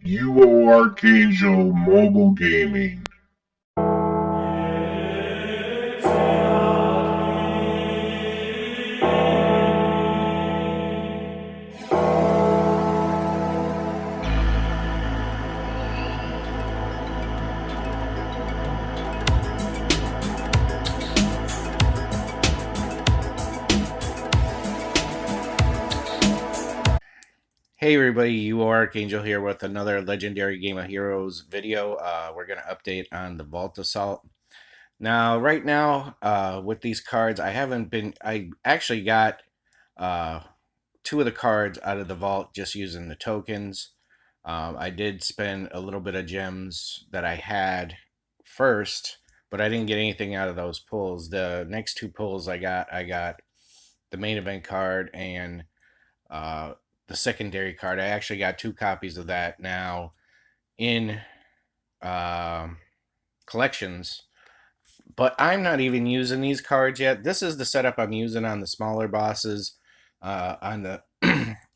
UoArcAngel Mobile Gaming. Hey everybody, UoArcAngel here with another Legendary Game of Heroes video. We're going to update on the Vault Assault. Now, right now, with these cards, I actually got uh, two of the cards out of the vault just using the tokens. I did spend a little bit of gems that I had first, but I didn't get anything out of those pulls. The next two pulls I got the main event card and uh, the secondary card. I actually got two copies of that now in um collections, but I'm not even using these cards yet. This is the setup I'm using on the smaller bosses. On the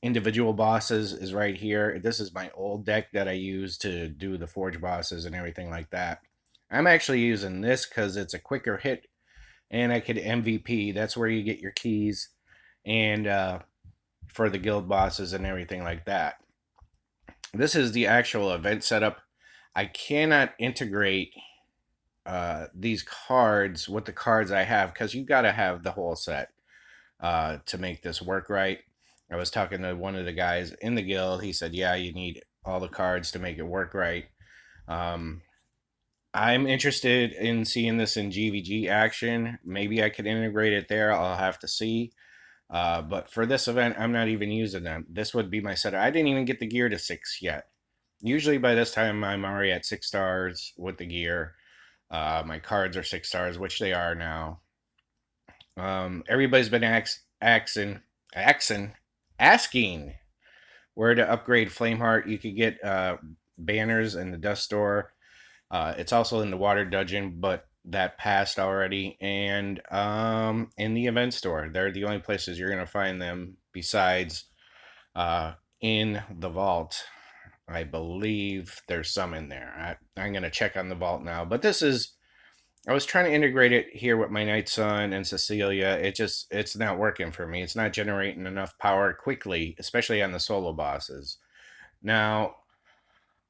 individual bosses is right here. This is my old deck that I use to do the forge bosses and everything like that. I'm actually using this because it's a quicker hit and I could MVP. That's where you get your keys and for the guild bosses and everything like that. This is the actual event setup. I cannot integrate these cards with the cards I have because you got to have the whole set to make this work right. I was talking to one of the guys in the guild. He said, "Yeah, you need all the cards to make it work right." Um, I'm interested in seeing this in GVG action. Maybe I could integrate it there. I'll have to see. But for this event, I'm not even using them. This would be my setup. I didn't even get the gear to 6 yet. Usually by this time, I'm already at 6 stars with the gear. My cards are 6 stars, which they are now. Everybody's been asking where to upgrade Flameheart. You could get banners in the dust store. It's also in the water dungeon, but that passed already. And in the event store, they're the only places you're gonna find them besides in the vault. I believe there's some in there. I'm gonna check on the vault now. But this is I was trying to integrate it here with my Night Sun and Cecilia. It's not working for me. It's not generating enough power quickly, especially on the solo bosses. Now,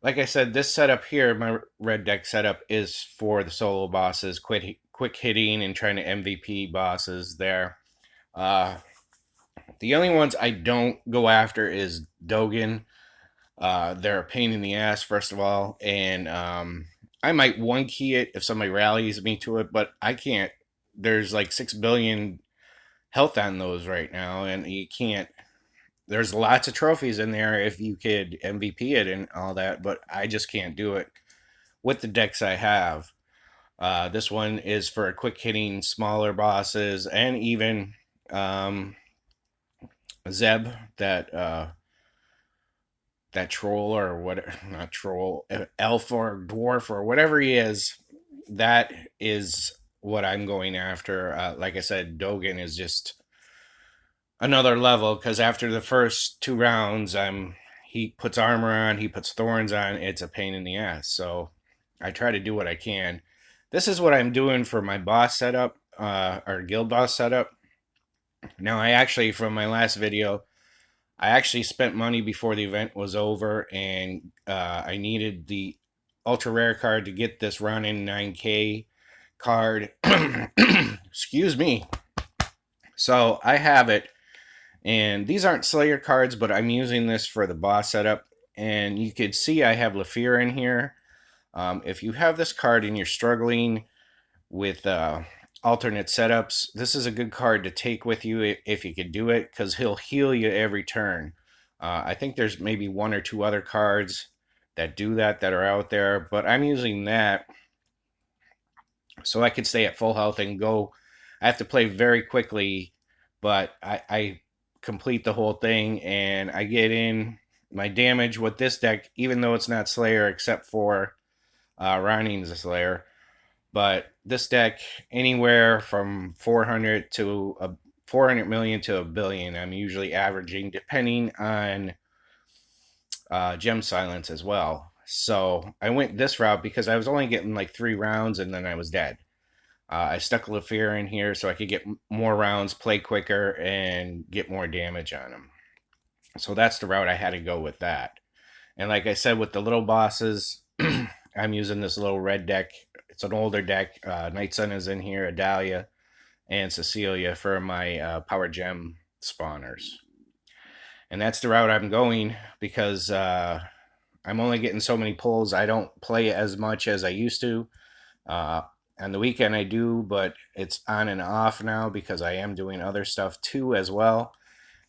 like I said, this setup here, my red deck setup, is for the solo bosses, quick hitting and trying to MVP bosses there. Uh, the only ones I don't go after is Dogen. They're a pain in the ass, first of all, and I might one key it if somebody rallies me to it, but I can't. There's like 6 billion health on those right now, and you can't. There's lots of trophies in there if you could MVP it and all that, but I just can't do it with the decks I have. This one is for quick hitting smaller bosses and even um, Zeb, that troll or what, not troll, elf or dwarf or whatever he is. That is what I'm going after. Like I said, Dogen is just another level because after the first two rounds, he puts armor on, he puts thorns on. It's a pain in the ass. So I try to do what I can. This is what I'm doing for my boss setup, or guild boss setup. Now, I actually, from my last video, I actually spent money before the event was over, and I needed the ultra rare card to get this Ronin 9K card. Excuse me. So I have it, and these aren't Slayer cards, but I'm using this for the boss setup. And you could see I have Lafir in here. If you have this card and you're struggling with alternate setups, this is a good card to take with you if you could do it, because he'll heal you every turn. I think there's maybe one or two other cards that do that are out there, but I'm using that so I could stay at full health and go. I have to play very quickly, but I complete the whole thing and I get in my damage with this deck, even though it's not Slayer except for Ronnie's Slayer. But this deck, anywhere from 400 million to a billion, I'm usually averaging, depending on gem silence as well. So I went this route because I was only getting like 3 rounds and then I was dead. I stuck Lafir in here so I could get more rounds, play quicker, and get more damage on him. So that's the route I had to go with that. And like I said, with the little bosses, I'm using this little red deck. It's an older deck. Night Sun is in here, Adalia, and Cecilia for my power gem spawners. And that's the route I'm going because I'm only getting so many pulls. I don't play as much as I used to. Uh, on the weekend, I do, but it's on and off now because I am doing other stuff too as well.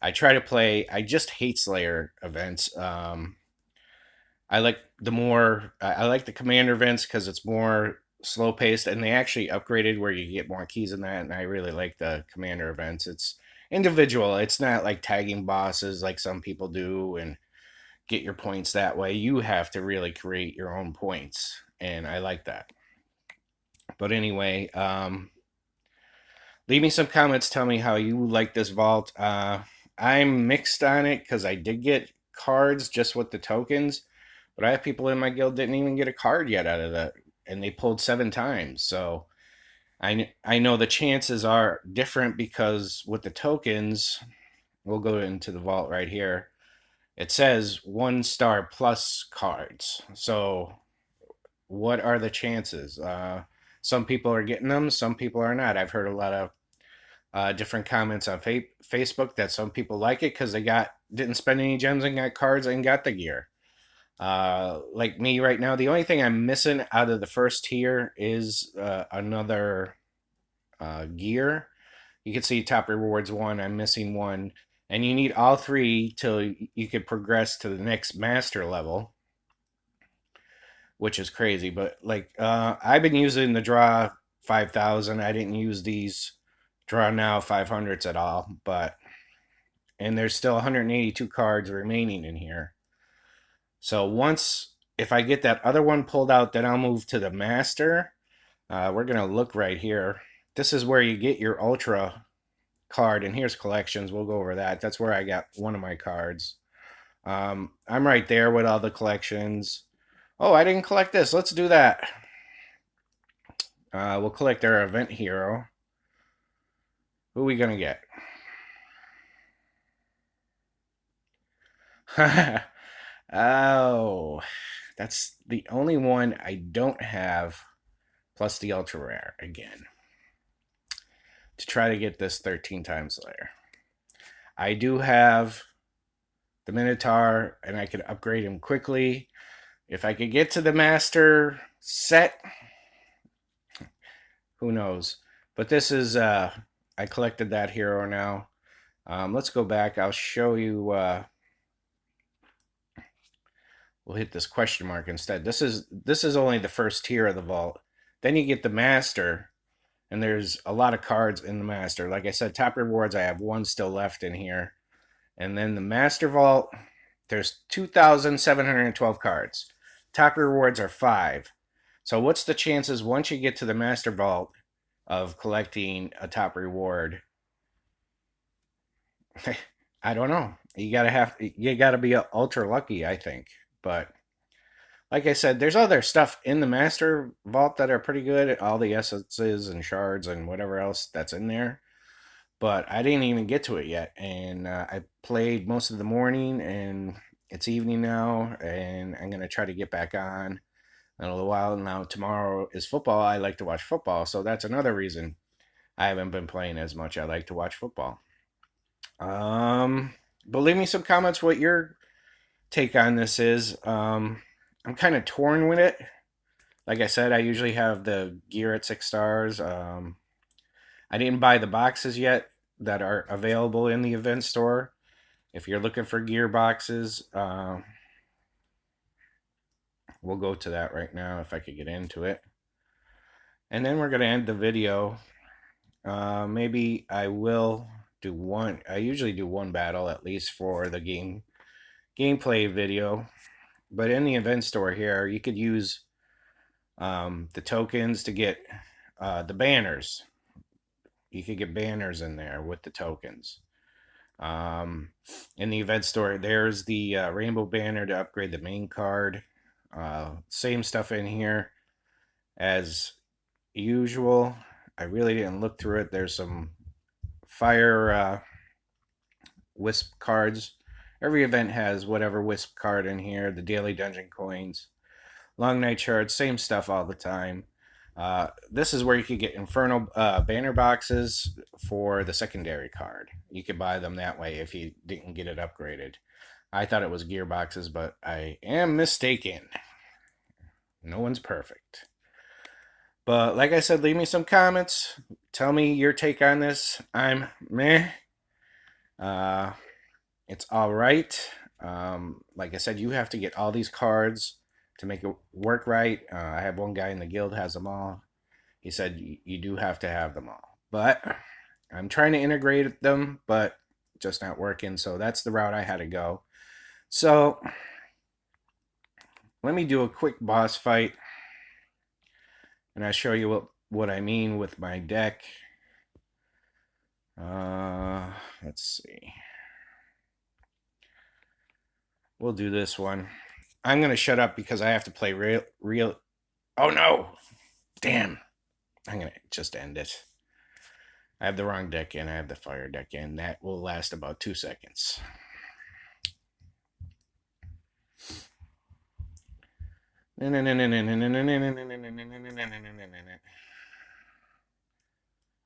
I try to play. I just hate Slayer events. I like I like the commander events because it's more slow paced, and they actually upgraded where you get more keys in that. And I really like the commander events. It's individual. It's not like tagging bosses like some people do and get your points that way. You have to really create your own points, and I like that. But anyway, leave me some comments. Tell me how you like this vault. I'm mixed on it because I did get cards just with the tokens, but I have people in my guild didn't even get a card yet out of that, and they pulled 7 times. So I know the chances are different because with the tokens, we'll go into the vault right here. It says 1 star plus cards. So what are the chances? Some people are getting them, some people are not. I've heard a lot of different comments on Facebook that some people like it because they didn't spend any gems and got cards and got the gear. Like me right now, the only thing I'm missing out of the first tier is another gear. You can see top rewards 1. I'm missing 1, and you need all 3 till you could progress to the next master level, which is crazy. But like I've been using the draw 5,000. I didn't use these draw now 500s at all, but and there's still 182 cards remaining in here. So if I get that other one pulled out, then I'll move to the master. We're gonna look right here. This is where you get your ultra card, and here's collections. We'll go over that. That's where I got one of my cards. I'm right there with all the collections. Oh, I didn't collect this. Let's do that. We'll collect our event hero. Who are we gonna get? Oh, that's the only one I don't have, plus the ultra rare again, to try to get this 13 times layer. I do have the Minotaur, and I could upgrade him quickly. If I could get to the master set, who knows? But this is, I collected that hero now. Let's go back. I'll show you. We'll hit this question mark instead. This is only the first tier of the vault. Then you get the master, and there's a lot of cards in the master. Like I said, top rewards, I have 1 still left in here. And then the master vault, there's 2,712 cards. Top rewards are 5. So what's the chances once you get to the master vault of collecting a top reward? I don't know. You gotta be ultra lucky, I think. But like I said, there's other stuff in the master vault that are pretty good. All the essences and shards and whatever else that's in there. But I didn't even get to it yet, and I played most of the morning, and it's evening now, and I'm gonna try to get back on in a little while. Now tomorrow is football. I like to watch football, so that's another reason I haven't been playing as much. I like to watch football. But leave me some comments what your take on this is. I'm kind of torn with it. Like I said, I usually have the gear at 6 stars. I didn't buy the boxes yet that are available in the event store. If you're looking for gear boxes, we'll go to that right now if I could get into it. And then we're going to end the video. Maybe I will do one. I usually do one battle at least for the gameplay video. But in the event store here, you could use the tokens to get the banners. You could get banners in there with the tokens. Um, in the event store, there's the rainbow banner to upgrade the main card. Same stuff in here as usual. I really didn't look through it. There's some fire wisp cards. Every event has whatever wisp card in here. The daily dungeon coins, long night shards, same stuff all the time. This is where you could get infernal banner boxes for the secondary card. You could buy them that way if you didn't get it upgraded. I thought it was gear boxes, but I am mistaken. No one's perfect. But like I said, leave me some comments. Tell me your take on this. I'm meh. Uh, it's all right. Like I said, you have to get all these cards to make it work right. I have one guy in the guild has them all. He said you do have to have them all. But I'm trying to integrate them, but just not working. So that's the route I had to go. So let me do a quick boss fight, and I'll show you what I mean with my deck. Let's see. We'll do this one. I'm gonna shut up because I have to play real. Oh no! Damn! I'm gonna just end it. I have the wrong deck in. I have the fire deck in. That will last about 2 seconds. And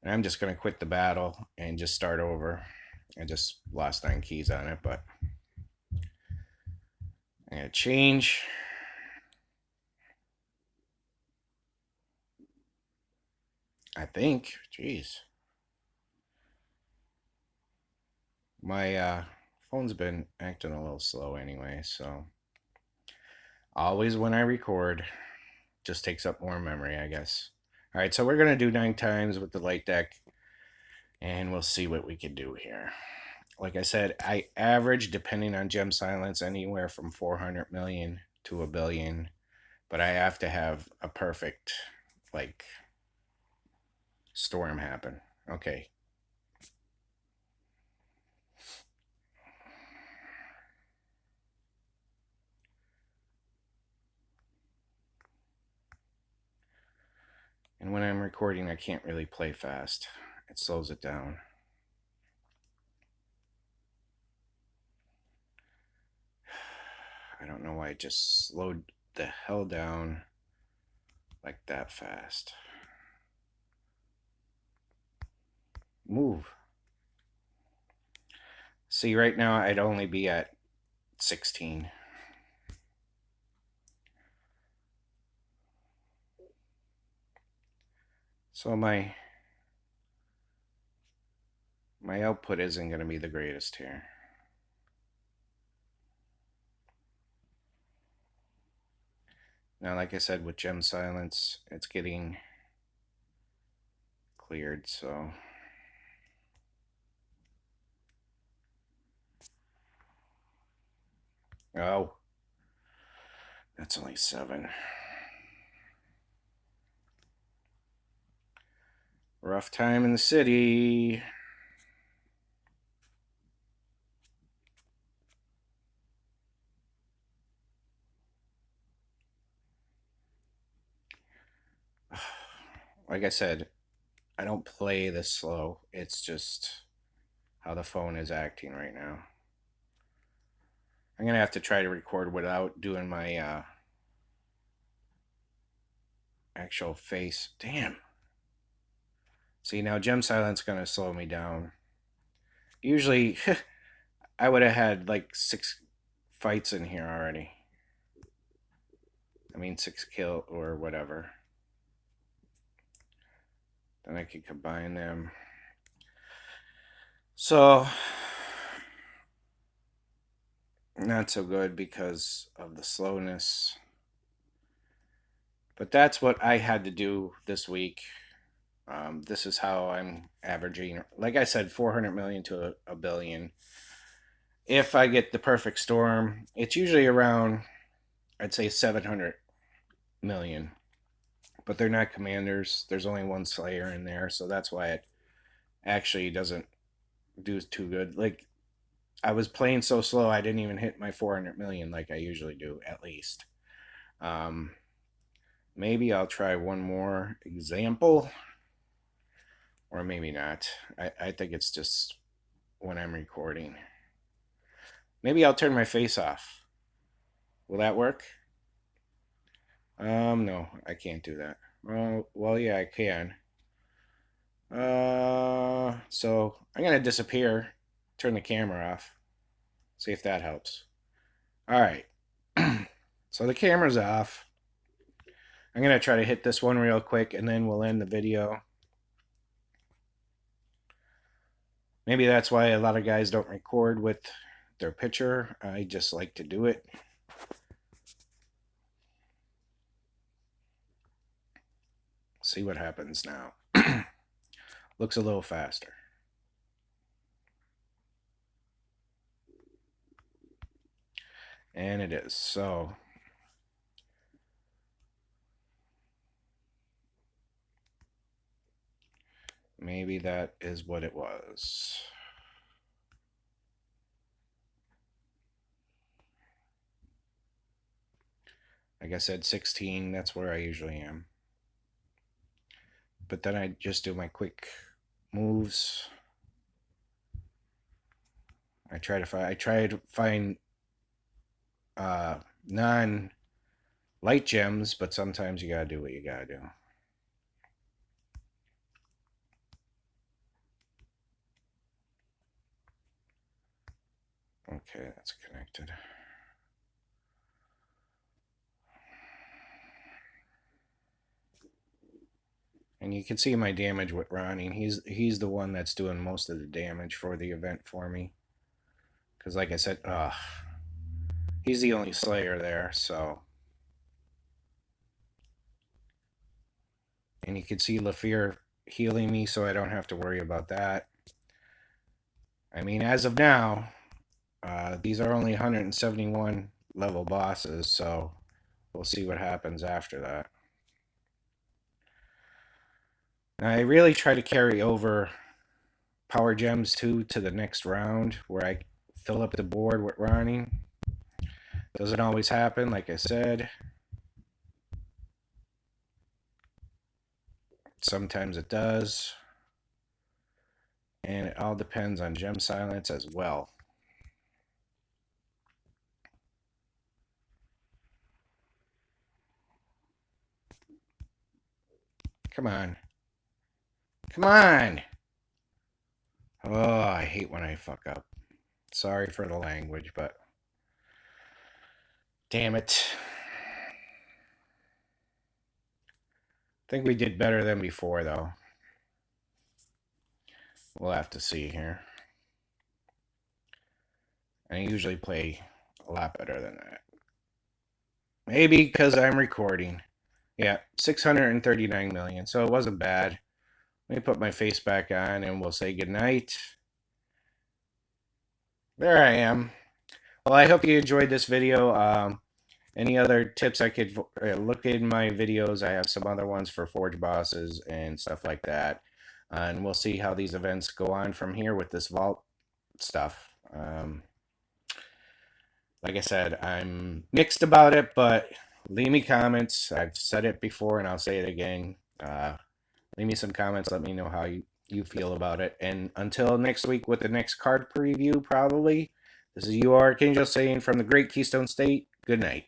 I'm just gonna quit the battle and just start over. I just lost 9 keys on it, but I'm gonna change. I think. Jeez. My phone's been acting a little slow anyway, so always when I record, just takes up more memory, I guess. All right, so we're gonna do 9 times with the light deck, and we'll see what we can do here. Like I said, I average, depending on gem silence, anywhere from 400 million to a billion, but I have to have a perfect, like, storm happen. Okay. And when I'm recording, I can't really play fast. It slows it down. I don't know why it just slowed the hell down like that fast. Move. See, right now I'd only be at 16. So my output isn't going to be the greatest here. Now, like I said, with gem silence, it's getting cleared, so oh, that's only 7. Rough time in the city. Like I said, I don't play this slow. It's just how the phone is acting right now. I'm going to have to try to record without doing my actual face. Damn. See, now gem silence going to slow me down. Usually, I would have had like 6 fights in here already. I mean, 6 kill or whatever. Then I could combine them. So, not so good because of the slowness. But that's what I had to do this week. This is how I'm averaging, like I said, 400 million to a billion. If I get the perfect storm, it's usually around, I'd say 700 million. But they're not commanders. There's only one Slayer in there, so that's why it actually doesn't do too good. Like I was playing so slow I didn't even hit my 400 million like I usually do, at least. Um, Maybe I'll try one more example, or maybe not. I think it's just when I'm recording. Maybe I'll turn my face off. Will that work? No, I can't do that. Well, yeah, I can. So I'm gonna disappear, turn the camera off, see if that helps. All right. So the camera's off. I'm gonna try to hit this one real quick, and then we'll end the video. Maybe that's why a lot of guys don't record with their picture. I just like to do it. See what happens now. Looks a little faster. And it is. So maybe that is what it was. Like I said, 16, that's where I usually am. But then I just do my quick moves. I try to find non light gems, but sometimes you gotta do what you gotta do. Okay, that's connected. And you can see my damage with Ronnie. He's the one that's doing most of the damage for the event for me. Because like I said, he's the only Slayer there, so. And you can see Lafir healing me, so I don't have to worry about that. I mean, as of now, these are only 171 level bosses, so we'll see what happens after that. Now, I really try to carry over power gems too to the next round where I fill up the board with Ronnie. Doesn't always happen, like I said. Sometimes it does. And it all depends on gem silence as well. Come on. Come on! Oh, I hate when I fuck up. Sorry for the language, but damn it. I think we did better than before, though. We'll have to see here. I usually play a lot better than that. Maybe because I'm recording. Yeah, 639 million, so it wasn't bad. Let me put my face back on and we'll say goodnight. There I am. Well, I hope you enjoyed this video. Any other tips I could look in my videos? I have some other ones for Forge bosses and stuff like that. And we'll see how these events go on from here with this vault stuff. Like I said, I'm mixed about it, but leave me comments. I've said it before and I'll say it again. Leave me some comments. Let me know how you feel about it. And until next week with the next card preview, probably, this is UoArcAngel saying from the Great Keystone State, good night.